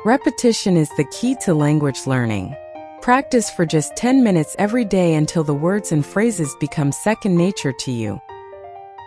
Repetition is the key to language learning. Practice for just 10 minutes every day until the words and phrases become second nature to you.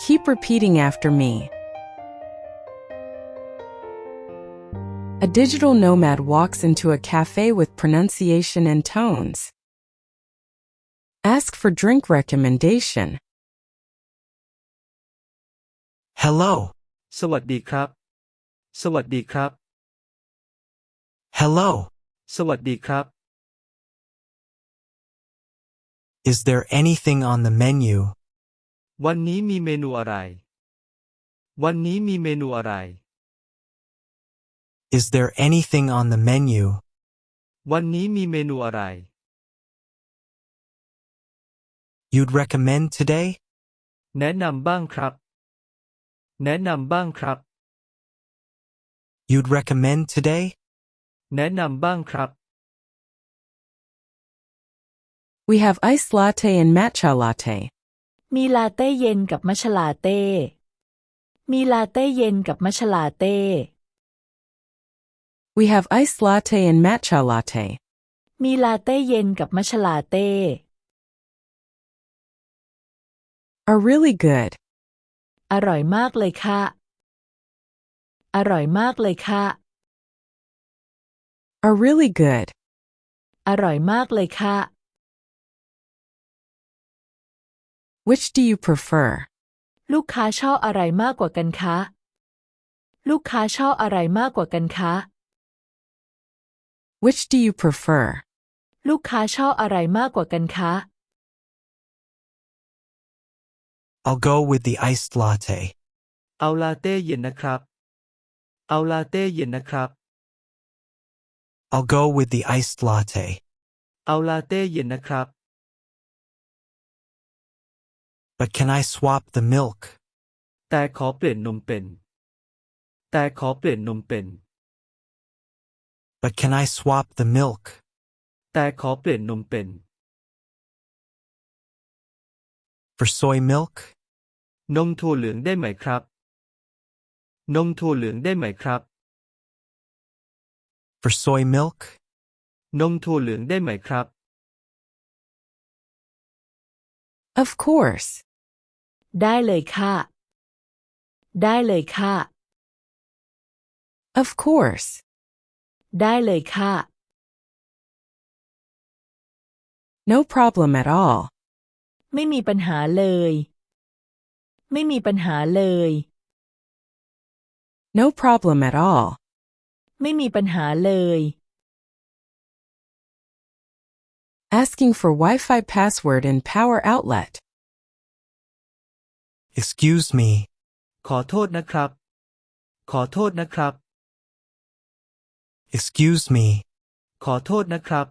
Keep repeating after me. A digital nomad walks into a cafe with pronunciation and tones. Ask for drink recommendation. Hello. สวัสดีครับ สวัสดีครับ Hello. สวัสดีครับ Is there anything on the menu? วันนี้มีเมนูอะไร วันนี้มีเมนูอะไร Is there anything on the menu? วันนี้มีเมนูอะไร You'd recommend today? แนะนำบ้างครับ แนะนำบ้างครับ You'd recommend today? แนะนำบ้างครับ We have iced latte and matcha latte. มีลาเต้เย็นกับมัทฉะลาเต้ มีลาเต้เย็นกับมัทฉะลาเต้ We have iced latte and matcha latte. มีลาเต้เย็นกับมัทฉะลาเต้ Are really good. อร่อยมากเลยค่ะ อร่อยมากเลยค่ะ Are really good. อร่อยมากเลยค่ะ Which do you prefer? ลูกค้าชอบอะไรมากกว่ากันคะ ลูกค้าชอบอะไรมากกว่ากันคะ Which do you prefer? ลูกค้าชอบอะไรมากกว่ากันคะ I'll go with the iced latte. เอาลาเต้เย็นนะครับ เอาลาเต้เย็นนะครับ I'll go with the iced latte. เอาลาเต้เย็นนะครับ But can I swap the milk? แต่ขอเปลี่ยนนมเป็น แต่ขอเปลี่ยนนมเป็น But can I swap the milk? แต่ขอเปลี่ยนนมเป็น For soy milk? นมถั่วเหลืองได้ไหมครับ นมถั่วเหลืองได้ไหมครับ For soy milk? นมถั่วเหลืองได้ไหมครับ Of course. ได้เลยค่ะ ได้เลยค่ะ Of course. ได้เลยค่ะ No problem at all. ไม่มีปัญหาเลย ไม่มีปัญหาเลย No problem at all. ไม่มีปัญหาเลย Asking for Wi-Fi password and power outlet. Excuse me. ขอโทษนะครับ ขอโทษนะครับ Excuse me. ขอโทษนะครับ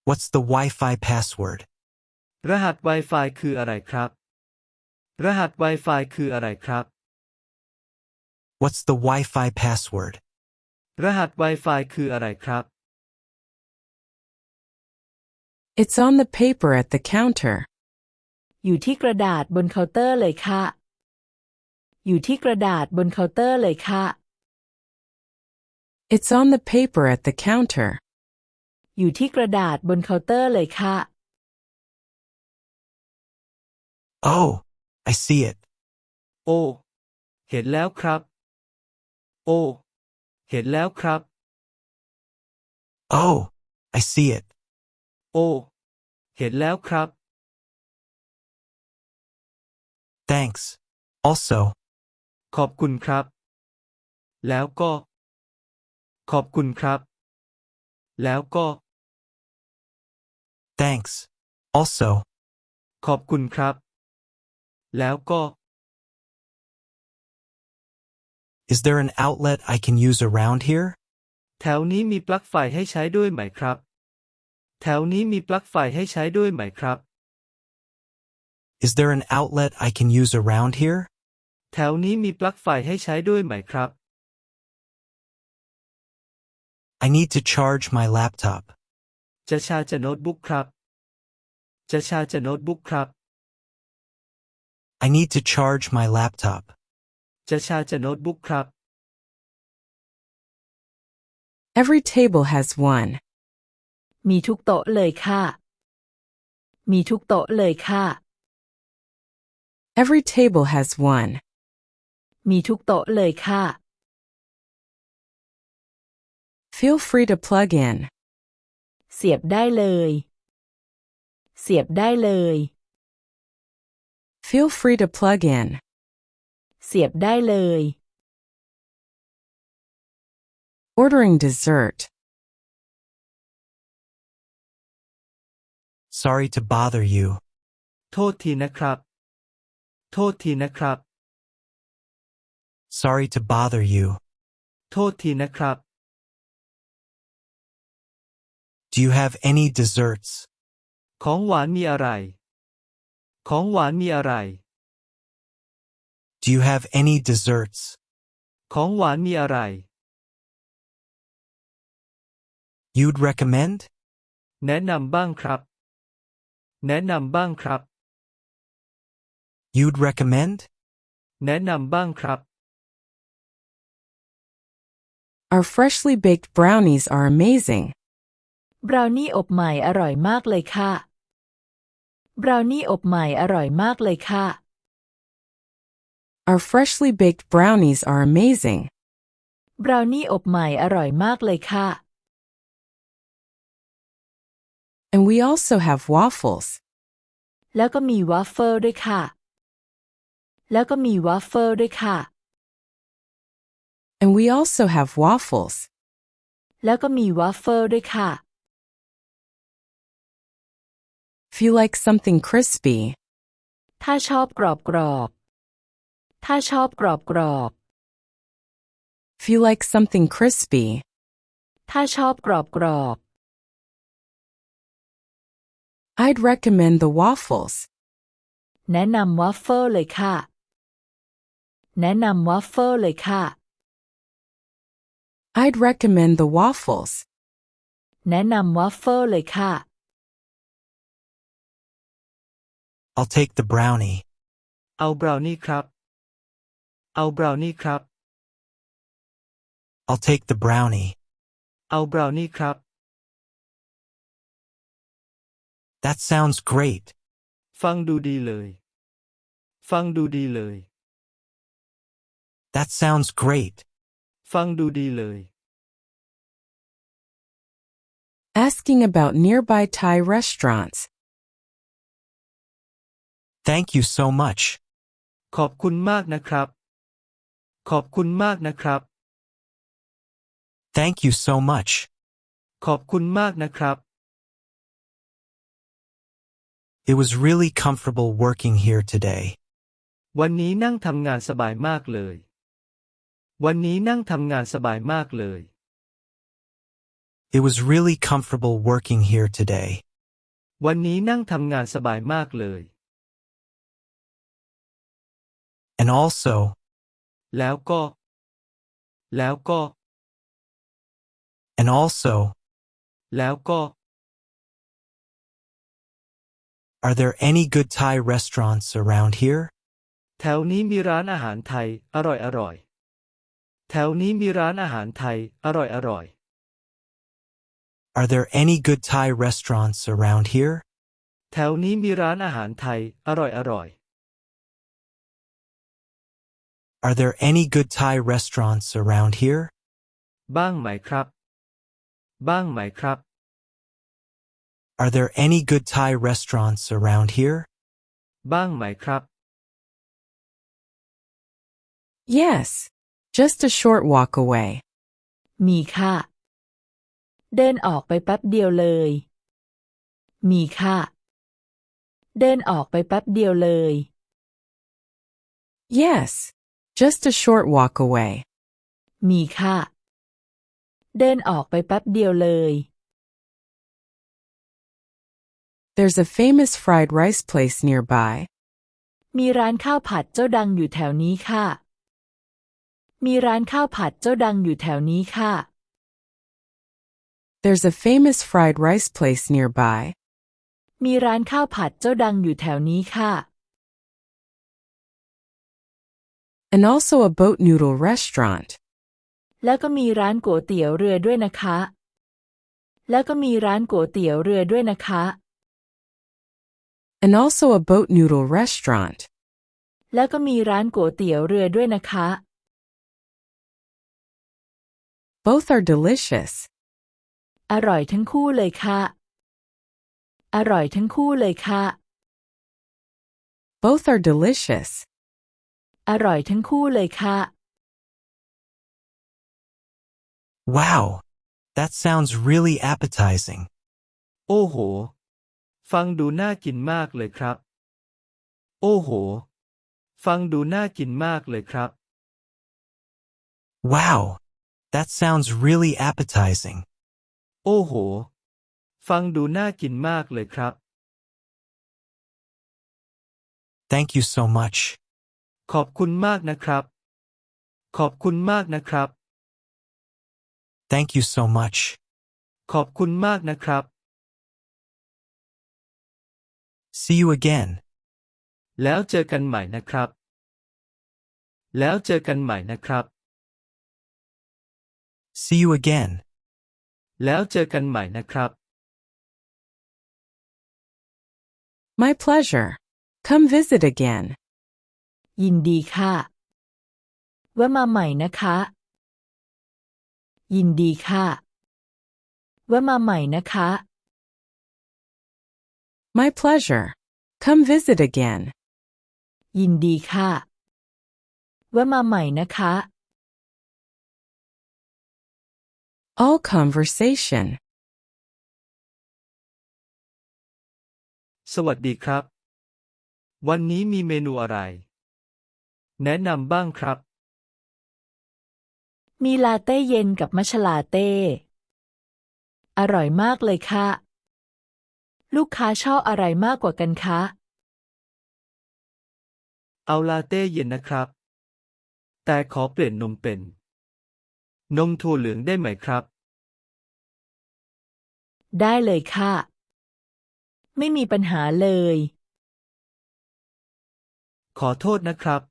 What's the Wi-Fi password? รหัส Wi-Fi คืออะไรครับ รหัส Wi-Fi คืออะไรครับ What's the Wi-Fi password? รหัส Wi-Fi คืออะไรครับ It's on the paper at the counter. อยู่ที่กระดาษบนเคาน์เตอร์เลยค่ะ อยู่ที่กระดาษบนเคาน์เตอร์เลยค่ะ It's on the paper at the counter. อยู่ที่กระดาษบนเคาน์เตอร์เลยค่ะ Oh, I see it. โอ้เห็นแล้วครับ โอ้เห็นแล้วครับ Oh, I see it. โอ้เห็นแล้วครับ Thanks. Also. ขอบคุณครับ แล้วก็ ขอบคุณครับ แล้วก็ Thanks. Also. ขอบคุณครับ แล้วก็ Is there an outlet I can use around here? แถวนี้มีปลั๊กไฟให้ใช้ด้วยไหมครับ แถวนี้มีปลั๊กไฟให้ใช้ด้วยไหมครับ Is there an outlet I can use around here? แถวนี้มีปลั๊กไฟให้ใช้ด้วยไหมครับ I need to charge my laptop. จะชาร์จโน้ตบุ๊กครับ จะชาร์จโน้ตบุ๊กครับ I need to charge my laptop. จะชาร์จโน้ตบุ๊กครับ Every table has one. มีทุกโต๊ะเลยค่ะ มีทุกโต๊ะเลยค่ะ Every table has one. มีทุกโต๊ะเลยค่ะ Feel free to plug in. เสียบได้เลย เสียบได้เลย Feel free to plug in. เสียบได้เลย Ordering dessert. Sorry to bother you. โทษทีนะครับ โทษทีนะครับ Sorry to bother you. โทษทีนะครับ Do you have any desserts? ของหวานมีอะไร ของหวานมีอะไร Do you have any desserts? ของหวานมีอะไร You'd recommend? แนะนำบ้างครับ แนะนำบ้างครับ You'd recommend? แนะนำบ้างครับ Our freshly baked brownies are amazing. บราวนี่อบใหม่อร่อยมากเลยค่ะ บราวนี่อบใหม่อร่อยมากเลยค่ะ Our freshly baked brownies are amazing. บราวนี่อบใหม่อร่อยมากเลยค่ะ And we also have waffles. แล้วก็มีวาฟเฟิลด้วยค่ะ แล้วก็มีวาฟเฟิลด้วยค่ะ And we also have waffles. แล้วก็มีวาฟเฟิลด้วยค่ะ If you like something crispy, ถ้าชอบกรอบกรอบ ถ้าชอบกรอบกรอบ if you like something crispy, ถ้าชอบกรอบกรอบ I'd recommend the waffles. แนะนำวาฟเฟิลเลยค่ะ แนะนำวาฟเฟิลเลยค่ะ I'd recommend the waffles. แนะนำวาฟเฟิลเลยค่ะ I'll take the brownie. เอาบราวนี่ครับ เอาบราวนี่ครับ I'll take the brownie. เอาบราวนี่ครับ That sounds great. ฟังดูดีเลย ฟังดูดีเลย That sounds great. ฟังดูดีเลย Asking about nearby Thai restaurants. Thank you so much. ขอบคุณมากนะครับ ขอบคุณมากนะครับ Thank you so much. ขอบคุณมากนะครับ It was really comfortable working here today. วันนี้นั่งทำงานสบายมากเลย วันนี้นั่งทำงานสบายมากเลย It was really comfortable working here today. วันนี้นั่งทำงานสบายมากเลย And also, แล้วก็ แล้วก็ and also, แล้วก็ are there any good Thai restaurants around here? แถวนี้มีร้านอาหารไทยอร่อยอร่อย แถวนี้มีร้านอาหารไทยอร่อยอร่อย Are there any good Thai restaurants around here? แถวนี้มีร้านอาหารไทยอร่อยอร่อย Are there any good Thai restaurants around here? บ้างไหมครับ บ้างไหมครับ Are there any good Thai restaurants around here? บ้างไหมครับ Yes. Just a short walk away. มีค่ะ เดินออกไปแป๊บเดียวเลย มีค่ะ เดินออกไปแป๊บเดียวเลย Yes. Just a short walk away. มีค่ะ เดินออกไปแป๊บเดียวเลย There's a famous fried rice place nearby. มีร้านข้าวผัดเจ้าดังอยู่แถวนี้ค่ะ มีร้านข้าวผัดเจ้าดังอยู่แถวนี้ค่ะ There's a famous fried rice place nearby. มีร้านข้าวผัดเจ้าดังอยู่แถวนี้ค่ะ And also a boat noodle restaurant. แล้วก็มีร้านก๋วยเตี๋ยวเรือด้วยนะคะ แล้วก็มีร้านก๋วยเตี๋ยวเรือด้วยนะคะ And also a boat noodle restaurant. แล้วก็มีร้านก๋วยเตี๋ยวเรือด้วยนะคะ Both are delicious. อร่อยทั้งคู่เลยค่ะ อร่อยทั้งคู่เลยค่ะ Both are delicious. อร่อยทั้งคู่เลยค่ะ Wow, that sounds really appetizing. โอ้โห ฟังดูน่ากินมากเลยครับ โอ้โห ฟังดูน่ากินมากเลยครับ Wow, that sounds really appetizing. โอ้โห ฟังดูน่ากินมากเลยครับ Thank you so much. ขอบคุณมากนะครับ ขอบคุณมากนะครับ Thank you so much. ขอบคุณมากนะครับ See you again. แล้วเจอกันใหม่นะครับ แล้วเจอกันใหม่นะครับ See you again. แล้วเจอกันใหม่นะครับ My pleasure. Come visit again. ยินดีค่ะแวะมาใหม่นะคะ ยินดีค่ะแวะมาใหม่นะคะ My pleasure. Come visit again. ยินดีค่ะแวะมาใหม่นะคะ All conversation. สวัสดีครับ วันนี้มีเมนูอะไร แนะนำบ้างครับ มีลาเต้เย็นกับมัชลาเต้ อร่อยมากเลยค่ะ ลูกค้าชอบอะไรมากกว่ากันคะ เอาลาเต้เย็นนะครับ แต่ขอเปลี่ยนนมเป็น นมถั่วเหลืองได้ไหมครับ ได้เลยค่ะ ไม่มีปัญหาเลย ขอโทษนะครับ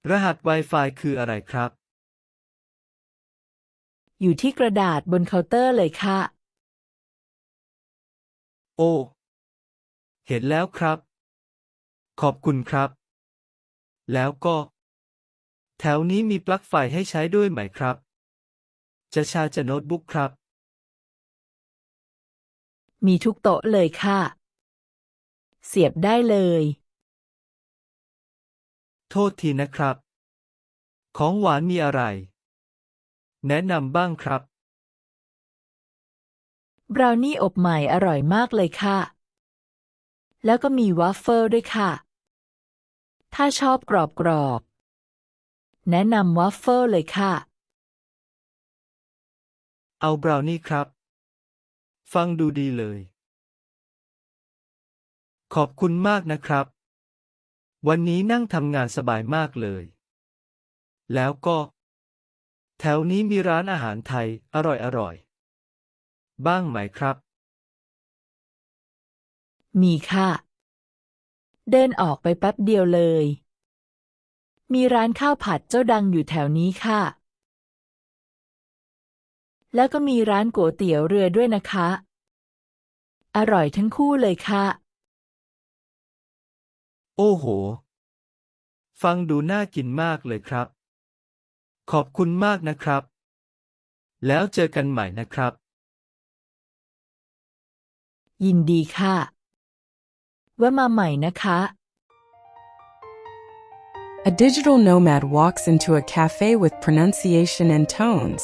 รหัส Wi-Fi คืออะไรครับ อยู่ที่กระดาษบนเคาน์เตอร์เลยค่ะ โอ้ เห็นแล้วครับ ขอบคุณครับ แล้วก็ แถวนี้มีปลั๊กไฟให้ใช้ด้วยไหมครับ จะโน้ตบุ๊กครับ มีทุกโต๊ะเลยค่ะ เสียบได้เลย โทษทีนะครับ ของหวานมีอะไร แนะนำบ้างครับ บราวนี่อบใหม่อร่อยมากเลยค่ะ แล้วก็มีวาฟเฟิลด้วยค่ะ ถ้าชอบกรอบๆ แนะนำวาฟเฟิลเลยค่ะ เอาบราวนี่ครับ ฟังดูดีเลย ขอบคุณมากนะครับ วันนี้นั่งทำงานสบายมากเลย แล้วก็ แถวนี้มีร้านอาหารไทยอร่อยๆ บ้างไหมครับ มีค่ะ เดินออกไปแป๊บเดียวเลย มีร้านข้าวผัดเจ้าดังอยู่แถวนี้ค่ะ แล้วก็มีร้านก๋วยเตี๋ยวเรือด้วยนะคะ อร่อยทั้งคู่เลยค่ะ โอ้โห ฟังดูน่ากินมากเลยครับ ขอบคุณมากนะครับ แล้วเจอกันใหม่นะครับ ยินดีค่ะแวะมาใหม่นะคะ A digital nomad walks into a cafe with pronunciation and tones.